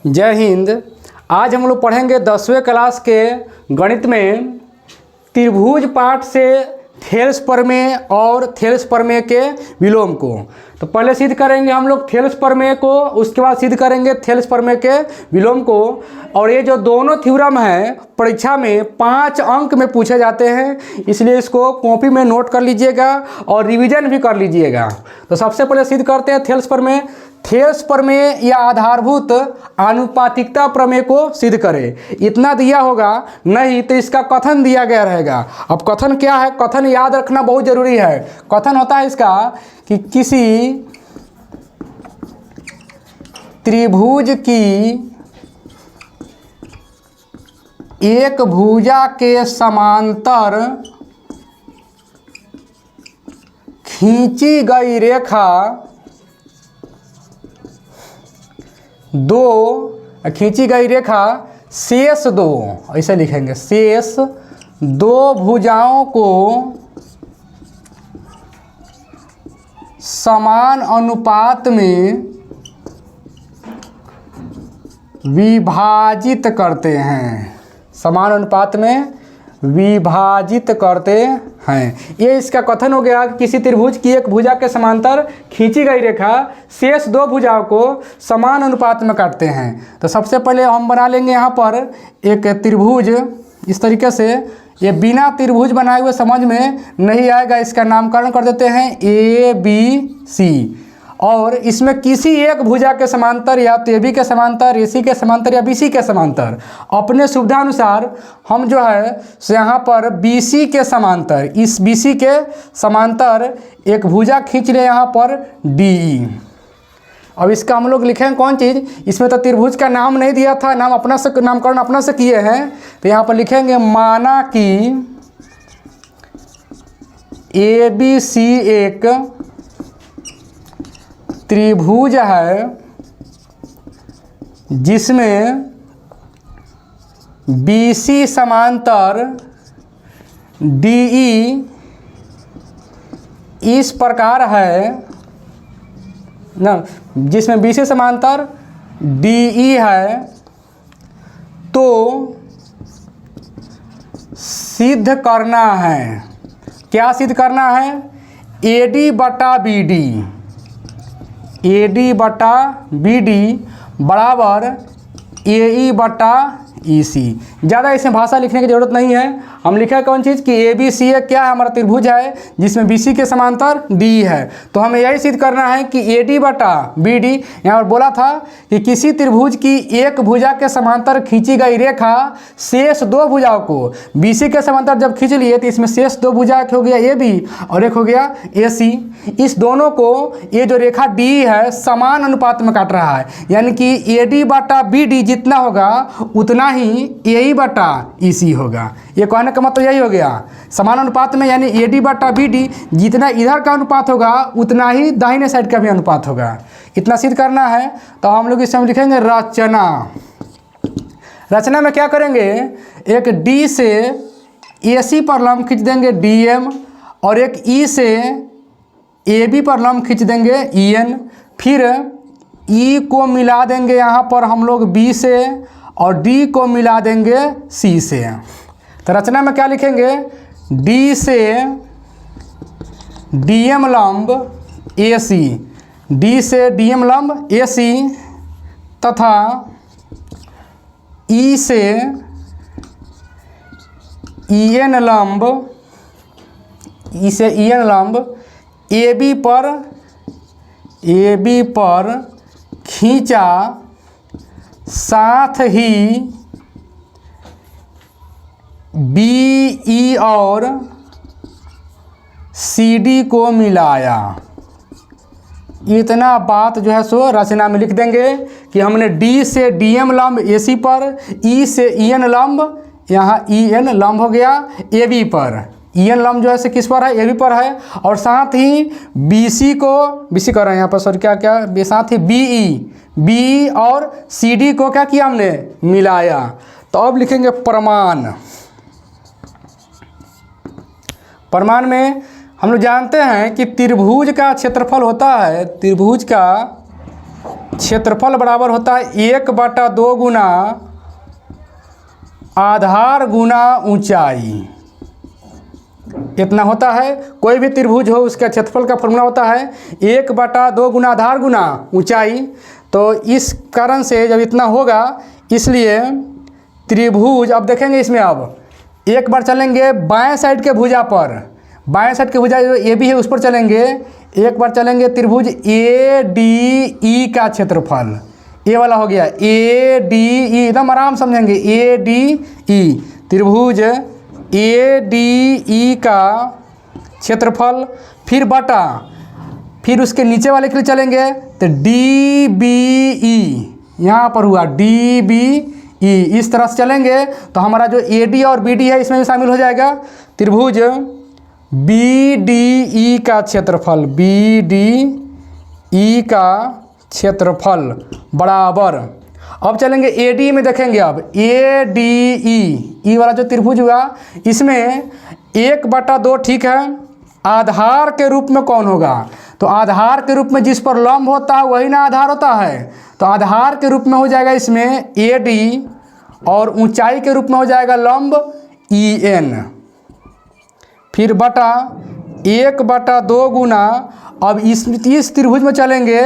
जय हिंद। आज हम लोग पढ़ेंगे 10वीं क्लास के गणित में त्रिभुज पाठ से थेल्स प्रमेय और थेल्स प्रमेय के विलोम को। तो पहले सिद्ध करेंगे हम लोग थेल्स प्रमेय को, उसके बाद सिद्ध करेंगे थेल्स प्रमेय के विलोम को। और ये जो दोनों थ्योरम हैं परीक्षा में 5 अंक में पूछे जाते हैं, इसलिए इसको कॉपी में नोट कर लीजिएगा और रिवीजन भी कर लीजिएगा। तो सबसे पहले सिद्ध करते हैं थेल्स प्रमेय। थेल्स प्रमेय या आधारभूत आनुपातिकता प्रमेय को सिद्ध करें। इतना दिया होगा नहीं तो इसका कथन दिया गया रहेगा। अब कथन क्या है, कथन याद रखना बहुत जरूरी है। कथन होता है इसका कि किसी त्रिभुज की एक भुजा के समांतर खींची गई रेखा खींची गई रेखा शेष दो, ऐसे लिखेंगे, शेष दो भुजाओं को समान अनुपात में विभाजित करते हैं, समान अनुपात में विभाजित करते हैं। ये इसका कथन हो गया कि किसी त्रिभुज की एक भुजा के समांतर खींची गई रेखा शेष दो भुजाओं को समान अनुपात में काटते हैं। तो सबसे पहले हम बना लेंगे यहाँ पर एक त्रिभुज इस तरीके से। ये बिना त्रिभुज बनाए हुए समझ में नहीं आएगा, इसका नामकरण कर देते हैं ABC। और इसमें किसी एक भुजा के समांतर या तो AB के समांतर, AC के समांतर या BC के समांतर, अपने सुविधानुसार हम जो है सो यहाँ पर BC के समांतर, इस BC के समांतर एक भुजा खींच ले यहाँ पर DE। अब इसका हम लोग लिखेंगे कौन चीज़, इसमें तो त्रिभुज का नाम नहीं दिया था, नाम अपना से नामकरण अपना से किए हैं। तो यहाँ पर लिखेंगे माना कि ABC एक त्रिभुज है जिसमें BC समांतर DE इस प्रकार है ना, जिसमें BC समांतर DE है। तो सिद्ध करना है, क्या सिद्ध करना है, AD बटा BD बराबर AE बटा EC। ज़्यादा इसमें भाषा लिखने की ज़रूरत नहीं है। हम लिखा है कौन चीज़ कि ABC क्या है, हमारा त्रिभुज है जिसमें BC के समांतर DE है। तो हमें यही सिद्ध करना है कि AD बटा BD, यहाँ पर बोला था कि किसी त्रिभुज की एक भुजा के समांतर खींची गई रेखा शेष दो भुजाओं को, BC के समांतर जब खींच लिए तो इसमें शेष दो भुजा, एक हो गया AB और एक हो गया AC। इस दोनों को ये जो रेखा DE है समान अनुपात में काट रहा है, यानी कि AD बटा BD जितना होगा उतना ही AE बटा EC होगा। ये कहने का मतलब यही हो गया, समान अनुपात में, यानी AD बटा BD जितना इधर का अनुपात होगा उतना ही दाहिने साइड का भी अनुपात होगा। इतना सिद्ध करना है। तो हम लोग इसमें लिखेंगे रचना। रचना में क्या करेंगे, एक D से AC पर लंब खींच देंगे DM, और एक E से AB पर लंब खींच देंगे EN। फिर E को मिला देंगे यहाँ पर हम लोग B से, और D को मिला देंगे C से। तो रचना में क्या लिखेंगे, D से DM लंब AC, D से DM लंब AC तथा E से EN लंब, E से EN लंब AB पर खींचा, साथ ही BE और CD को मिलाया। इतना बात जो है सो रचना में लिख देंगे कि हमने D से DM लंब AC पर, E से EN लंब, यहाँ EN लंब हो गया AB पर, EN लंब जो है से किस पर है, AB पर है, और साथ ही BC कर रहे हैं यहाँ पर, सॉरी क्या साथ ही BE और CD को क्या किया हमने, मिलाया। तो अब लिखेंगे प्रमाण। प्रमाण में हम लोग जानते हैं कि त्रिभुज का क्षेत्रफल होता है, त्रिभुज का क्षेत्रफल बराबर होता है 1/2 गुना आधार गुना ऊंचाई। इतना होता है। कोई भी त्रिभुज हो उसका क्षेत्रफल का फॉर्मूला होता है 1/2 गुना आधार गुना ऊंचाई। तो इस कारण से जब इतना होगा, इसलिए त्रिभुज, अब देखेंगे इसमें, अब एक बार चलेंगे बाएं साइड के भुजा पर, बाएं साइड के भुजा जो ए बी है उस पर चलेंगे। एक बार चलेंगे त्रिभुज ए डी ई का क्षेत्रफल, ये वाला हो गया ए डी ई, एकदम आराम समझेंगे, ए डी ई, त्रिभुज ए डी ई का क्षेत्रफल, फिर बटा, फिर उसके नीचे वाले के लिए चलेंगे तो डी बी ई, यहाँ पर हुआ डी बी ई, इस तरह से चलेंगे तो हमारा जो ए डी और बी डी है इसमें भी शामिल हो जाएगा। त्रिभुज बी डी ई का क्षेत्रफल, बी डी ई का क्षेत्रफल बराबर, अब चलेंगे ए डी में, देखेंगे अब ए डी ई वाला जो त्रिभुज हुआ इसमें 1/2 ठीक है, आधार के रूप में कौन होगा, तो आधार के रूप में जिस पर लंब होता है वही ना आधार होता है, तो आधार के रूप में हो जाएगा इसमें ए डी, और ऊंचाई के रूप में हो जाएगा लंब ई एन, फिर बटा 1/2 गुना, अब इस त्रिभुज में चलेंगे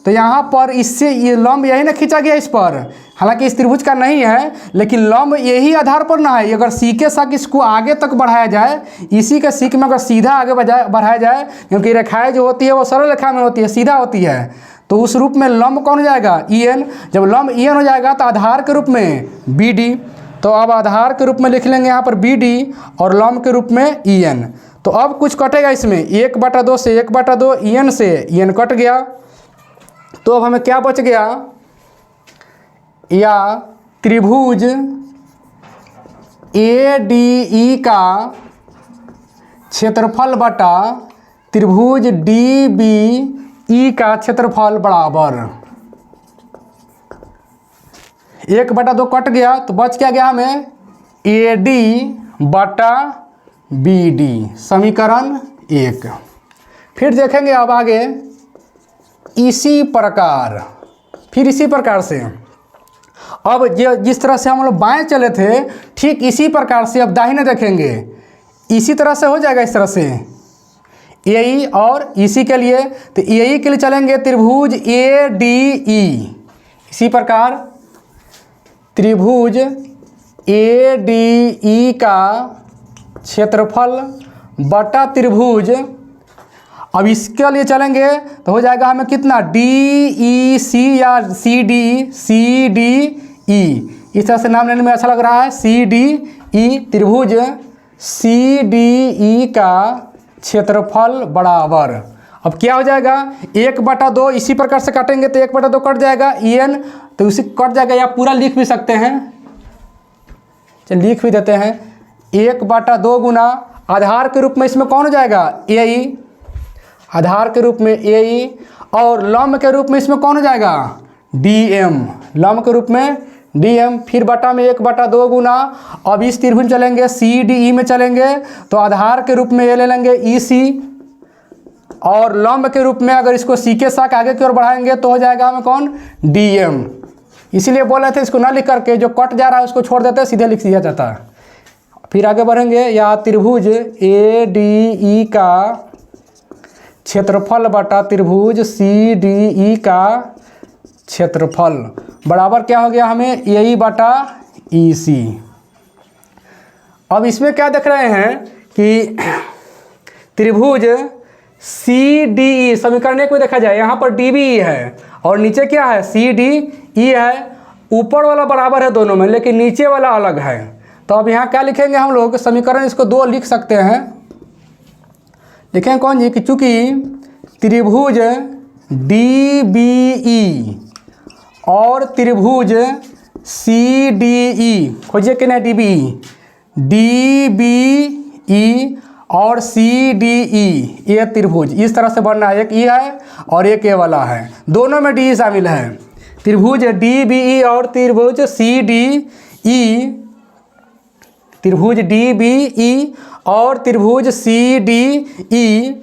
तो यहाँ पर इससे ये लंब यही ना खींचा गया इस पर, हालांकि इस त्रिभुज का नहीं है लेकिन लंब यही आधार पर ना है। अगर सी के साथ इसको आगे तक बढ़ाया जाए, इसी के सीख में अगर सीधा आगे बढ़ाया जाए, क्योंकि रेखाएं जो होती है वो सरल रेखा में होती है, सीधा होती है, तो उस रूप में लंब कौन हो जाएगा ई एन। जब लंब ई एन हो जाएगा तो आधार के रूप में बी डी, तो अब आधार के रूप में लिख लेंगे यहाँ पर बी डी और लंब के रूप में ई एन। तो अब कुछ कटेगा इसमें, 1/2 से 1/2 ई एन से ई एन कट गया, तो अब हमें क्या बच गया, या त्रिभुज ए डी ई का क्षेत्रफल बटा त्रिभुज डी बी ई का क्षेत्रफल बराबर 1/2 कट गया, तो बच क्या गया हमें ए डी बटा बी डी, समीकरण 1। फिर देखेंगे अब आगे इसी प्रकार, फिर इसी प्रकार से अब जिस तरह से हम लोग बाएं चले थे ठीक इसी प्रकार से अब दाहिने देखेंगे, इसी तरह से हो जाएगा, इस तरह से ए और इसी के लिए, तो ए के लिए चलेंगे त्रिभुज ए डी ई, इसी प्रकार त्रिभुज ए डी ई का क्षेत्रफल बटा त्रिभुज, अब इसके लिए चलेंगे तो हो जाएगा हमें कितना डी ई सी या सी डी ई, इस तरह से नाम लेने में अच्छा लग रहा है, सी डी ई, त्रिभुज सी डी ई का क्षेत्रफल बराबर, अब क्या हो जाएगा 1/2, इसी प्रकार से काटेंगे तो 1/2 कट जाएगा ई एन, तो उसी कट जाएगा, या पूरा लिख भी सकते हैं, चलिए लिख भी देते हैं 1/2 गुना आधार के रूप में इसमें कौन हो जाएगा ए ई, आधार के रूप में ए ई, और लंब के रूप में इसमें कौन हो जाएगा डी एम, लंब के रूप में डी एम, फिर बटा में 1/2 गुना, अब इस त्रिभुज चलेंगे सी डी ई में चलेंगे तो आधार के रूप में ये ले लेंगे ई सी, और लंब के रूप में अगर इसको सी के साथ आगे की ओर बढ़ाएंगे तो हो जाएगा हमें कौन डी एम, इसीलिए बोल रहे थे इसको ना लिख करके जो कट जा रहा है उसको छोड़ देते हैं, सीधे लिख दिया जाता है। फिर आगे बढ़ेंगे, या त्रिभुज ए डी ई का क्षेत्रफल बटा त्रिभुज सी डी ई का क्षेत्रफल बराबर क्या हो गया हमें ए बटा ई सी। अब इसमें क्या देख रहे हैं कि त्रिभुज सी डी ई, समीकरण 1 में देखा जाए यहाँ पर डी बी ई है और नीचे क्या है सी डी ई है, ऊपर वाला बराबर है दोनों में लेकिन नीचे वाला अलग है, तो अब यहाँ क्या लिखेंगे हम लोग, समीकरण इसको 2 लिख सकते हैं, लिखें कौन जी, कि चूँकि त्रिभुज डी बी ई और त्रिभुज सी डी ई, खोजिए कि नहीं डी बी ई और सी डी ई, ये त्रिभुज इस तरह से बनना है, एक ई है और एक ए वाला है, दोनों में डी शामिल है, त्रिभुज डी बी ई और त्रिभुज सी डी ई, त्रिभुज डी बी ई और त्रिभुज सी डी ई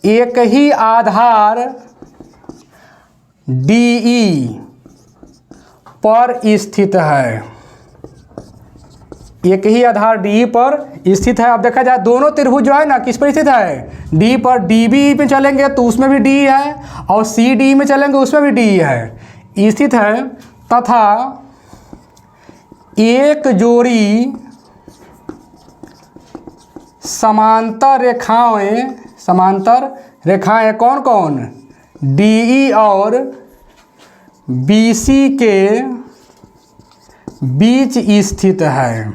एक ही आधार DE पर स्थित है, एक ही आधार DE पर स्थित है। अब देखा जाए दोनों त्रिभुज जो है ना किस पर स्थित है, D पर। DB में चलेंगे तो उसमें भी DE है, और CD में चलेंगे उसमें भी DE है, स्थित है। तथा एक जोड़ी समांतर रेखाएं कौन कौन, DE और BC के बीच स्थित है।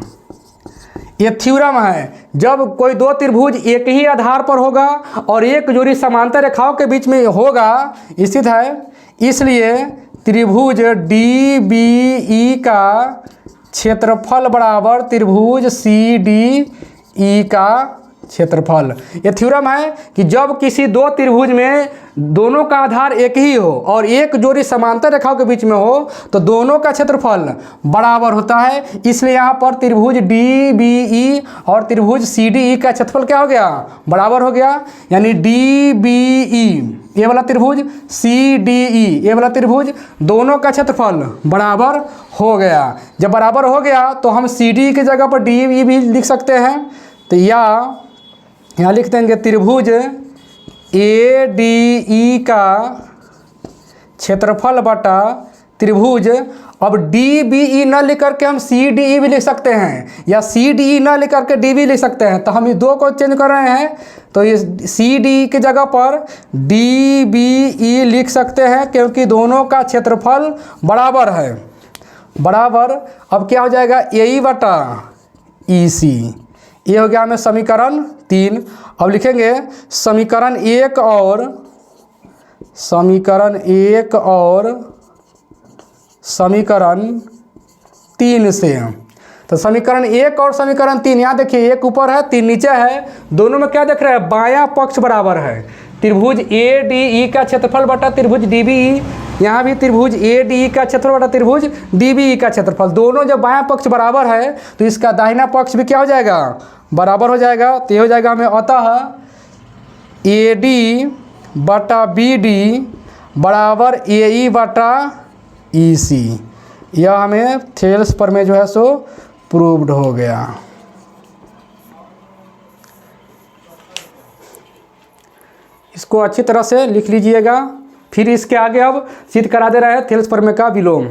ये थ्योरम है, जब कोई दो त्रिभुज एक ही आधार पर होगा और एक जोड़ी समांतर रेखाओं के बीच में होगा स्थित है, इसलिए त्रिभुज DBE का क्षेत्रफल बराबर त्रिभुज CDE का क्षेत्रफल। ये थ्योरम है कि जब किसी दो त्रिभुज में दोनों का आधार एक ही हो और एक जोड़ी समांतर रेखाओं के बीच में हो तो दोनों का क्षेत्रफल बराबर होता है। इसलिए यहाँ पर त्रिभुज DBE और त्रिभुज CDE का क्षेत्रफल क्या हो गया, बराबर हो गया। यानी DBE ये वाला त्रिभुज, CDE ये वाला त्रिभुज, दोनों का क्षेत्रफल बराबर हो गया। जब बराबर हो गया तो हम CDE की जगह पर DE भी लिख सकते हैं। तो यहाँ लिख देंगे त्रिभुज ADE का क्षेत्रफल बटा त्रिभुज, अब DBE न लिख करके हम CDE भी लिख सकते हैं, या CDE न लिख करके DB लिख सकते हैं। तो हम इस दो को चेंज कर रहे हैं, तो ये CDE की जगह पर DBE लिख सकते हैं, क्योंकि दोनों का क्षेत्रफल बराबर है, बराबर। अब क्या हो जाएगा, AE बटा EC, ये हो गया हमें समीकरण 3। अब लिखेंगे समीकरण 1 और समीकरण 3 से। तो समीकरण 1 और समीकरण 3, यहाँ देखिए 1 ऊपर है 3 नीचे है, दोनों में क्या देख रहे हैं, बायां पक्ष बराबर है। त्रिभुज ADE का क्षेत्रफल बटा त्रिभुज DBE, यहाँ भी त्रिभुज ADE का क्षेत्रफल बटा त्रिभुज DBE का क्षेत्रफल, दोनों जब बायां पक्ष बराबर है तो इसका दाहिना पक्ष भी क्या हो जाएगा, बराबर हो जाएगा। तो ये हो जाएगा हमें अतः AD बटा BD बराबर AE बटा EC। यह हमें थेल्स प्रमेय जो है सो प्रूव्ड हो गया। इसको अच्छी तरह से लिख लीजिएगा। फिर इसके आगे अब सिद्ध करा दे रहा है थेल्स प्रमेय का विलोम।